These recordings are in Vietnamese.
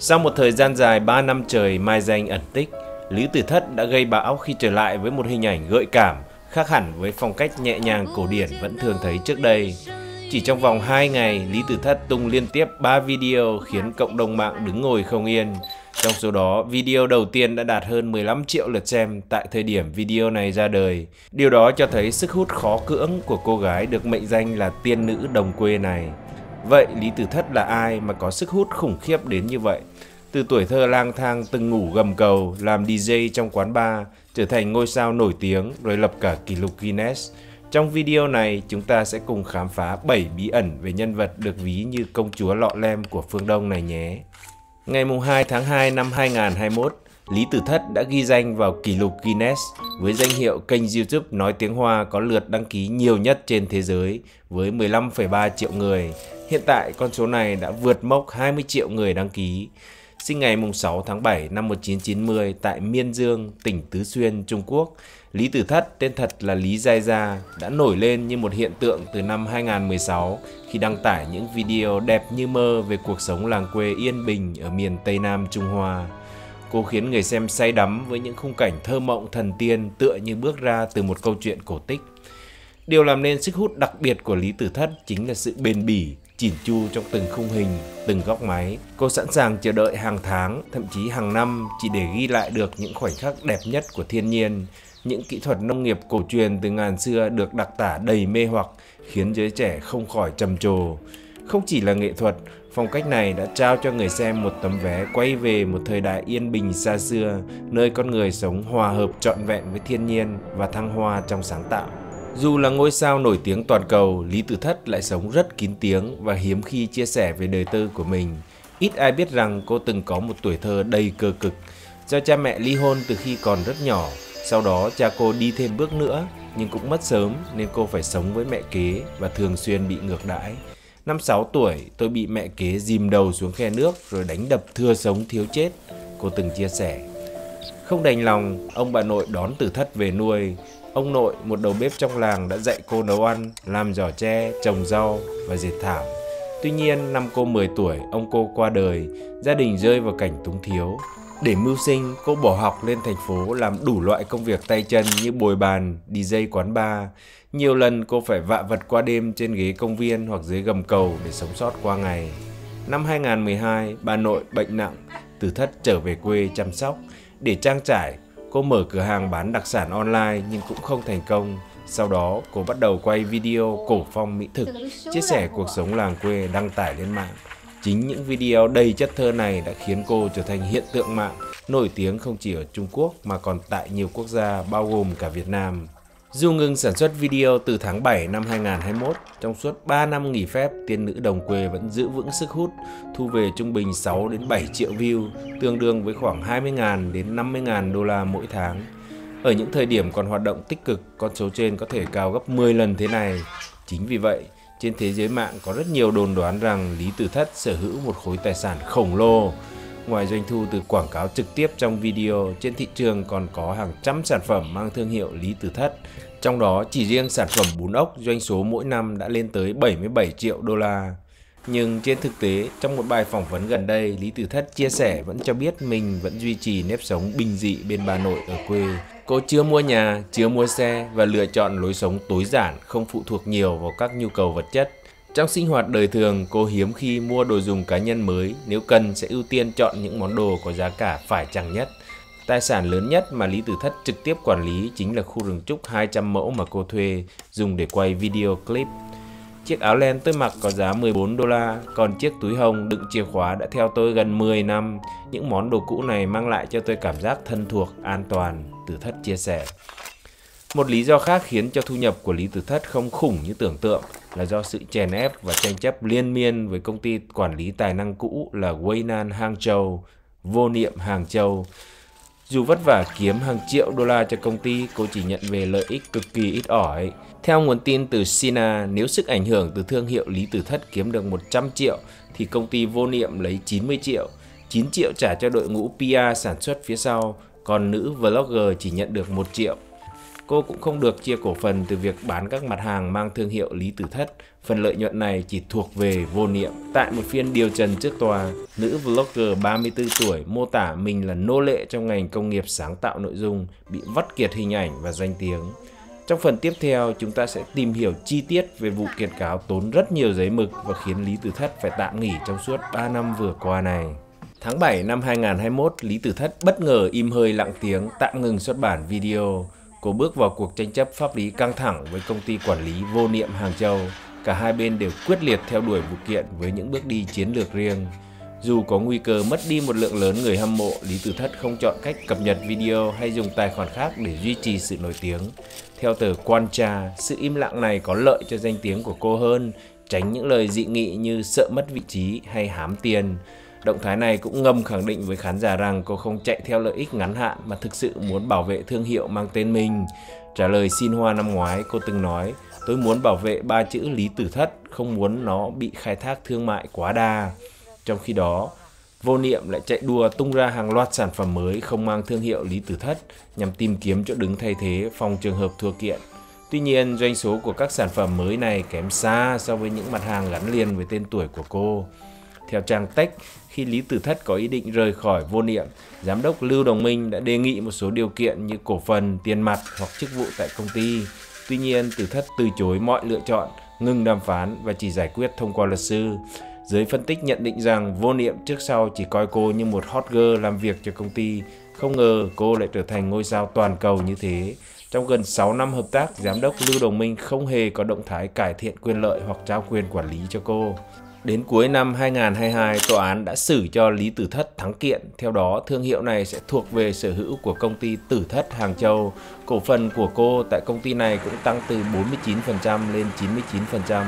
Sau một thời gian dài 3 năm trời mai danh ẩn tích, Lý Tử Thất đã gây bão khi trở lại với một hình ảnh gợi cảm, khác hẳn với phong cách nhẹ nhàng cổ điển vẫn thường thấy trước đây. Chỉ trong vòng 2 ngày, Lý Tử Thất tung liên tiếp 3 video khiến cộng đồng mạng đứng ngồi không yên. Trong số đó, video đầu tiên đã đạt hơn 15 triệu lượt xem tại thời điểm video này ra đời. Điều đó cho thấy sức hút khó cưỡng của cô gái được mệnh danh là tiên nữ đồng quê này. Vậy Lý Tử Thất là ai mà có sức hút khủng khiếp đến như vậy? Từ tuổi thơ lang thang từng ngủ gầm cầu, làm DJ trong quán bar, trở thành ngôi sao nổi tiếng rồi lập cả kỷ lục Guinness. Trong video này, chúng ta sẽ cùng khám phá 7 bí ẩn về nhân vật được ví như công chúa lọ lem của phương Đông này nhé. Ngày 2 tháng 2 năm 2021, Lý Tử Thất đã ghi danh vào kỷ lục Guinness với danh hiệu kênh YouTube nói tiếng Hoa có lượt đăng ký nhiều nhất trên thế giới với 15,3 triệu người. Hiện tại, con số này đã vượt mốc 20 triệu người đăng ký. Sinh ngày 6 tháng 7 năm 1990 tại Miên Dương, tỉnh Tứ Xuyên, Trung Quốc, Lý Tử Thất, tên thật là Lý Giai Gia, đã nổi lên như một hiện tượng từ năm 2016 khi đăng tải những video đẹp như mơ về cuộc sống làng quê yên bình ở miền Tây Nam Trung Hoa. Cô khiến người xem say đắm với những khung cảnh thơ mộng thần tiên tựa như bước ra từ một câu chuyện cổ tích. Điều làm nên sức hút đặc biệt của Lý Tử Thất chính là sự bền bỉ, chỉn chu trong từng khung hình, từng góc máy. Cô sẵn sàng chờ đợi hàng tháng, thậm chí hàng năm chỉ để ghi lại được những khoảnh khắc đẹp nhất của thiên nhiên. Những kỹ thuật nông nghiệp cổ truyền từ ngàn xưa được đặc tả đầy mê hoặc, khiến giới trẻ không khỏi trầm trồ. Không chỉ là nghệ thuật, phong cách này đã trao cho người xem một tấm vé quay về một thời đại yên bình xa xưa, nơi con người sống hòa hợp trọn vẹn với thiên nhiên và thăng hoa trong sáng tạo. Dù là ngôi sao nổi tiếng toàn cầu, Lý Tử Thất lại sống rất kín tiếng và hiếm khi chia sẻ về đời tư của mình. Ít ai biết rằng cô từng có một tuổi thơ đầy cơ cực. Do cha mẹ ly hôn từ khi còn rất nhỏ, sau đó cha cô đi thêm bước nữa nhưng cũng mất sớm nên cô phải sống với mẹ kế và thường xuyên bị ngược đãi. Năm 6 tuổi, tôi bị mẹ kế dìm đầu xuống khe nước rồi đánh đập thưa sống thiếu chết, cô từng chia sẻ. Không đành lòng, ông bà nội đón Tử Thất về nuôi. Ông nội, một đầu bếp trong làng, đã dạy cô nấu ăn, làm giỏ tre, trồng rau và dệt thảm. Tuy nhiên, năm cô 10 tuổi, ông cô qua đời, gia đình rơi vào cảnh túng thiếu. Để mưu sinh, cô bỏ học lên thành phố làm đủ loại công việc tay chân như bồi bàn, DJ quán bar. Nhiều lần cô phải vạ vật qua đêm trên ghế công viên hoặc dưới gầm cầu để sống sót qua ngày. Năm 2012, bà nội bệnh nặng, Tử Thất trở về quê chăm sóc. Để trang trải, cô mở cửa hàng bán đặc sản online nhưng cũng không thành công. Sau đó, cô bắt đầu quay video cổ phong mỹ thực, chia sẻ cuộc sống làng quê đăng tải lên mạng. Chính những video đầy chất thơ này đã khiến cô trở thành hiện tượng mạng, nổi tiếng không chỉ ở Trung Quốc mà còn tại nhiều quốc gia bao gồm cả Việt Nam. Dù ngừng sản xuất video từ tháng 7 năm 2021, trong suốt 3 năm nghỉ phép, tiên nữ đồng quê vẫn giữ vững sức hút, thu về trung bình 6 đến 7 triệu view, tương đương với khoảng 20.000 đến 50.000 đô la mỗi tháng. Ở những thời điểm còn hoạt động tích cực, con số trên có thể cao gấp 10 lần thế này. Chính vì vậy, trên thế giới mạng có rất nhiều đồn đoán rằng Lý Tử Thất sở hữu một khối tài sản khổng lồ. Ngoài doanh thu từ quảng cáo trực tiếp trong video, trên thị trường còn có hàng trăm sản phẩm mang thương hiệu Lý Tử Thất. Trong đó, chỉ riêng sản phẩm bún ốc doanh số mỗi năm đã lên tới 77 triệu đô la. Nhưng trên thực tế, trong một bài phỏng vấn gần đây, Lý Tử Thất chia sẻ vẫn cho biết mình vẫn duy trì nếp sống bình dị bên bà nội ở quê. Cô chưa mua nhà, chưa mua xe và lựa chọn lối sống tối giản, không phụ thuộc nhiều vào các nhu cầu vật chất. Trong sinh hoạt đời thường, cô hiếm khi mua đồ dùng cá nhân mới, nếu cần sẽ ưu tiên chọn những món đồ có giá cả phải chăng nhất. Tài sản lớn nhất mà Lý Tử Thất trực tiếp quản lý chính là khu rừng trúc 200 mẫu mà cô thuê, dùng để quay video clip. Chiếc áo len tôi mặc có giá 14 đô la, còn chiếc túi hồng đựng chìa khóa đã theo tôi gần 10 năm. Những món đồ cũ này mang lại cho tôi cảm giác thân thuộc, an toàn, Tử Thất chia sẻ. Một lý do khác khiến cho thu nhập của Lý Tử Thất không khủng như tưởng tượng là do sự chèn ép và tranh chấp liên miên với công ty quản lý tài năng cũ là Weinan Hangzhou, Vô Niệm Hàng Châu. Dù vất vả kiếm hàng triệu đô la cho công ty, cô chỉ nhận về lợi ích cực kỳ ít ỏi. Theo nguồn tin từ Sina, nếu sức ảnh hưởng từ thương hiệu Lý Tử Thất kiếm được 100 triệu thì công ty Vô Niệm lấy 90 triệu, 9 triệu trả cho đội ngũ PR sản xuất phía sau, còn nữ vlogger chỉ nhận được 1 triệu. Cô cũng không được chia cổ phần từ việc bán các mặt hàng mang thương hiệu Lý Tử Thất. Phần lợi nhuận này chỉ thuộc về Vô Niệm. Tại một phiên điều trần trước tòa, nữ vlogger 34 tuổi mô tả mình là nô lệ trong ngành công nghiệp sáng tạo nội dung, bị vắt kiệt hình ảnh và danh tiếng. Trong phần tiếp theo, chúng ta sẽ tìm hiểu chi tiết về vụ kiện cáo tốn rất nhiều giấy mực và khiến Lý Tử Thất phải tạm nghỉ trong suốt 3 năm vừa qua này. Tháng 7 năm 2021, Lý Tử Thất bất ngờ im hơi lặng tiếng, tạm ngừng xuất bản video. Cô bước vào cuộc tranh chấp pháp lý căng thẳng với công ty quản lý Vô Niệm Hàng Châu. Cả hai bên đều quyết liệt theo đuổi vụ kiện với những bước đi chiến lược riêng. Dù có nguy cơ mất đi một lượng lớn người hâm mộ, Lý Tử Thất không chọn cách cập nhật video hay dùng tài khoản khác để duy trì sự nổi tiếng. Theo tờ Quan Tra, sự im lặng này có lợi cho danh tiếng của cô hơn, tránh những lời dị nghị như sợ mất vị trí hay hám tiền. Động thái này cũng ngầm khẳng định với khán giả rằng cô không chạy theo lợi ích ngắn hạn mà thực sự muốn bảo vệ thương hiệu mang tên mình. Trả lời Xin Hoa năm ngoái, cô từng nói, tôi muốn bảo vệ 3 chữ Lý Tử Thất, không muốn nó bị khai thác thương mại quá đà. Trong khi đó, Vô Niệm lại chạy đua tung ra hàng loạt sản phẩm mới không mang thương hiệu Lý Tử Thất nhằm tìm kiếm chỗ đứng thay thế phòng trường hợp thua kiện. Tuy nhiên, doanh số của các sản phẩm mới này kém xa so với những mặt hàng gắn liền với tên tuổi của cô. Theo trang Tech, khi Lý Tử Thất có ý định rời khỏi Vô Niệm, Giám đốc Lưu Đồng Minh đã đề nghị một số điều kiện như cổ phần, tiền mặt hoặc chức vụ tại công ty. Tuy nhiên, Tử Thất từ chối mọi lựa chọn, ngừng đàm phán và chỉ giải quyết thông qua luật sư. Giới phân tích nhận định rằng Vô Niệm trước sau chỉ coi cô như một hot girl làm việc cho công ty. Không ngờ cô lại trở thành ngôi sao toàn cầu như thế. Trong gần 6 năm hợp tác, Giám đốc Lưu Đồng Minh không hề có động thái cải thiện quyền lợi hoặc trao quyền quản lý cho cô. Đến cuối năm 2022, tòa án đã xử cho Lý Tử Thất thắng kiện. Theo đó, thương hiệu này sẽ thuộc về sở hữu của công ty Tử Thất Hàng Châu. Cổ phần của cô tại công ty này cũng tăng từ 49% lên 99%.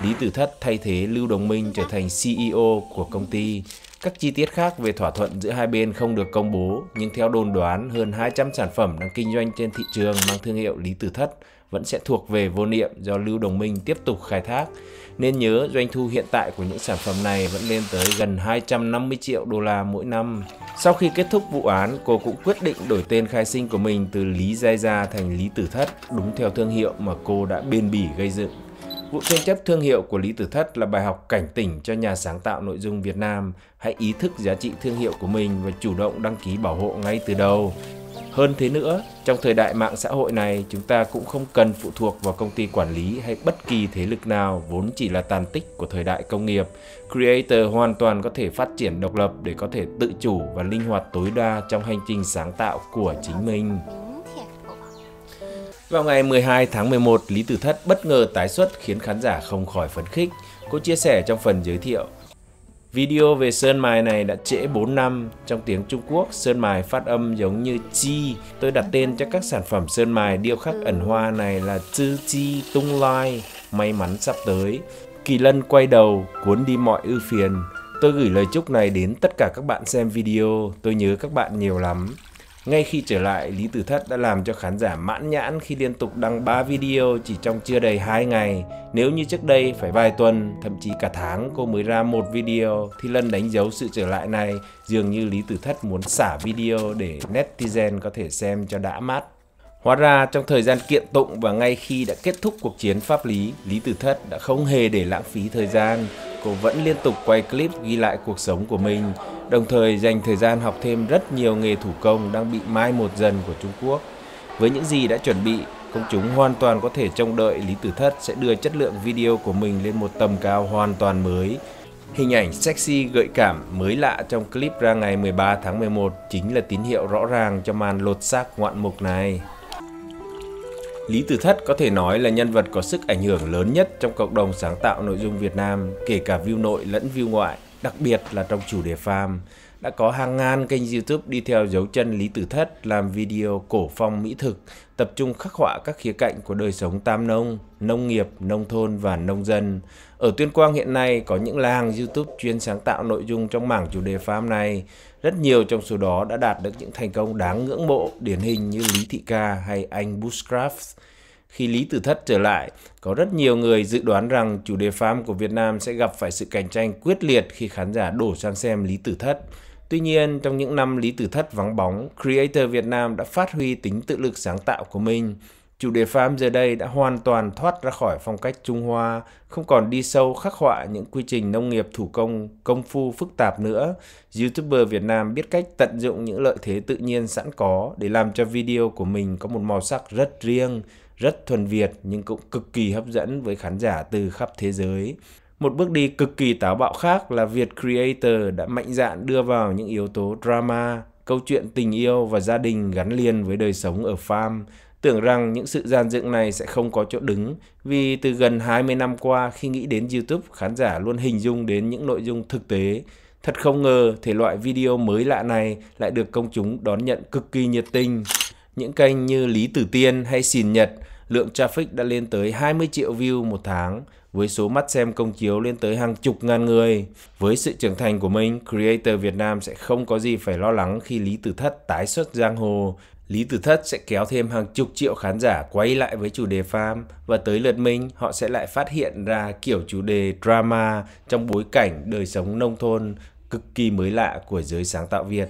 Lý Tử Thất thay thế Lưu Đồng Minh trở thành CEO của công ty. Các chi tiết khác về thỏa thuận giữa hai bên không được công bố, nhưng theo đồn đoán, hơn 200 sản phẩm đang kinh doanh trên thị trường mang thương hiệu Lý Tử Thất vẫn sẽ thuộc về Vô Niệm do Lưu Đồng Minh tiếp tục khai thác. Nên nhớ, doanh thu hiện tại của những sản phẩm này vẫn lên tới gần 250 triệu đô la mỗi năm. Sau khi kết thúc vụ án, cô cũng quyết định đổi tên khai sinh của mình từ Lý Giai Gia thành Lý Tử Thất, đúng theo thương hiệu mà cô đã bền bỉ gây dựng. Vụ tranh chấp thương hiệu của Lý Tử Thất là bài học cảnh tỉnh cho nhà sáng tạo nội dung Việt Nam. Hãy ý thức giá trị thương hiệu của mình và chủ động đăng ký bảo hộ ngay từ đầu. Hơn thế nữa, trong thời đại mạng xã hội này, chúng ta cũng không cần phụ thuộc vào công ty quản lý hay bất kỳ thế lực nào, vốn chỉ là tàn tích của thời đại công nghiệp. Creator hoàn toàn có thể phát triển độc lập để có thể tự chủ và linh hoạt tối đa trong hành trình sáng tạo của chính mình. Vào ngày 12 tháng 11, Lý Tử Thất bất ngờ tái xuất khiến khán giả không khỏi phấn khích. Cô chia sẻ trong phần giới thiệu. Video về sơn mài này đã trễ 4 năm. Trong tiếng Trung Quốc, sơn mài phát âm giống như chi. Tôi đặt tên cho các sản phẩm sơn mài điêu khắc ẩn hoa này là Chư Chi Tung Lai, may mắn sắp tới. Kỳ lân quay đầu, cuốn đi mọi ưu phiền. Tôi gửi lời chúc này đến tất cả các bạn xem video. Tôi nhớ các bạn nhiều lắm. Ngay khi trở lại, Lý Tử Thất đã làm cho khán giả mãn nhãn khi liên tục đăng 3 video chỉ trong chưa đầy 2 ngày. Nếu như trước đây phải vài tuần, thậm chí cả tháng cô mới ra một video, thì lần đánh dấu sự trở lại này dường như Lý Tử Thất muốn xả video để netizen có thể xem cho đã mắt. Hóa ra trong thời gian kiện tụng và ngay khi đã kết thúc cuộc chiến pháp lý, Lý Tử Thất đã không hề để lãng phí thời gian. Cô vẫn liên tục quay clip ghi lại cuộc sống của mình, đồng thời dành thời gian học thêm rất nhiều nghề thủ công đang bị mai một dần của Trung Quốc. Với những gì đã chuẩn bị, công chúng hoàn toàn có thể trông đợi Lý Tử Thất sẽ đưa chất lượng video của mình lên một tầm cao hoàn toàn mới. Hình ảnh sexy gợi cảm mới lạ trong clip ra ngày 13 tháng 11 chính là tín hiệu rõ ràng cho màn lột xác ngoạn mục này. Lý Tử Thất có thể nói là nhân vật có sức ảnh hưởng lớn nhất trong cộng đồng sáng tạo nội dung Việt Nam, kể cả view nội lẫn view ngoại, đặc biệt là trong chủ đề farm. Đã có hàng ngàn kênh YouTube đi theo dấu chân Lý Tử Thất làm video cổ phong mỹ thực, tập trung khắc họa các khía cạnh của đời sống tam nông, nông nghiệp, nông thôn và nông dân. Ở Tuyên Quang hiện nay có những làng YouTube chuyên sáng tạo nội dung trong mảng chủ đề farm này. Rất nhiều trong số đó đã đạt được những thành công đáng ngưỡng mộ, điển hình như Lý Thị Ca hay anh Bushcraft. Khi Lý Tử Thất trở lại, có rất nhiều người dự đoán rằng chủ đề farm của Việt Nam sẽ gặp phải sự cạnh tranh quyết liệt khi khán giả đổ sang xem Lý Tử Thất. Tuy nhiên, trong những năm Lý Tử Thất vắng bóng, Creator Việt Nam đã phát huy tính tự lực sáng tạo của mình. Chủ đề farm giờ đây đã hoàn toàn thoát ra khỏi phong cách Trung Hoa, không còn đi sâu khắc họa những quy trình nông nghiệp thủ công, công phu phức tạp nữa. YouTuber Việt Nam biết cách tận dụng những lợi thế tự nhiên sẵn có để làm cho video của mình có một màu sắc rất riêng, rất thuần Việt nhưng cũng cực kỳ hấp dẫn với khán giả từ khắp thế giới. Một bước đi cực kỳ táo bạo khác là Việt Creator đã mạnh dạn đưa vào những yếu tố drama, câu chuyện tình yêu và gia đình gắn liền với đời sống ở farm. Tưởng rằng những sự dàn dựng này sẽ không có chỗ đứng, vì từ gần 20 năm qua khi nghĩ đến YouTube, khán giả luôn hình dung đến những nội dung thực tế. Thật không ngờ thể loại video mới lạ này lại được công chúng đón nhận cực kỳ nhiệt tình. Những kênh như Lý Tử Tiên hay Xìn Nhật, lượng traffic đã lên tới 20 triệu view một tháng, với số mắt xem công chiếu lên tới hàng chục ngàn người. Với sự trưởng thành của mình, Creator Việt Nam sẽ không có gì phải lo lắng khi Lý Tử Thất tái xuất giang hồ. Lý Tử Thất sẽ kéo thêm hàng chục triệu khán giả quay lại với chủ đề farm, và tới lượt mình họ sẽ lại phát hiện ra kiểu chủ đề drama trong bối cảnh đời sống nông thôn cực kỳ mới lạ của giới sáng tạo Việt.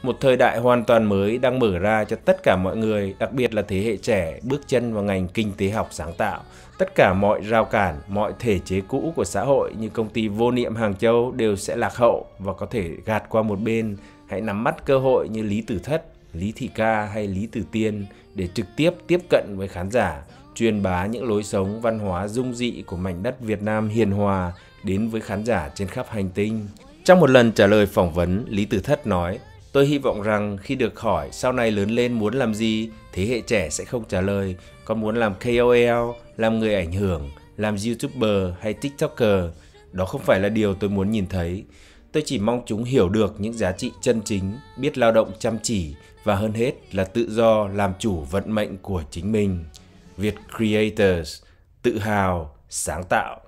Một thời đại hoàn toàn mới đang mở ra cho tất cả mọi người, đặc biệt là thế hệ trẻ bước chân vào ngành kinh tế học sáng tạo. Tất cả mọi rào cản, mọi thể chế cũ của xã hội như công ty vô niệm Hàng Châu đều sẽ lạc hậu và có thể gạt qua một bên. Hãy nắm bắt cơ hội như Lý Tử Thất, Lý Thị Ca hay Lý Tử Tiên để trực tiếp cận với khán giả, truyền bá những lối sống văn hóa dung dị của mảnh đất Việt Nam hiền hòa đến với khán giả trên khắp hành tinh. Trong một lần trả lời phỏng vấn, Lý Tử Thất nói: "Tôi hy vọng rằng khi được hỏi sau này lớn lên muốn làm gì, thế hệ trẻ sẽ không trả lời con muốn làm KOL, làm người ảnh hưởng, làm YouTuber hay TikToker. Đó không phải là điều tôi muốn nhìn thấy. Tôi chỉ mong chúng hiểu được những giá trị chân chính, biết lao động chăm chỉ và hơn hết là tự do làm chủ vận mệnh của chính mình." Việt Creators, tự hào, sáng tạo.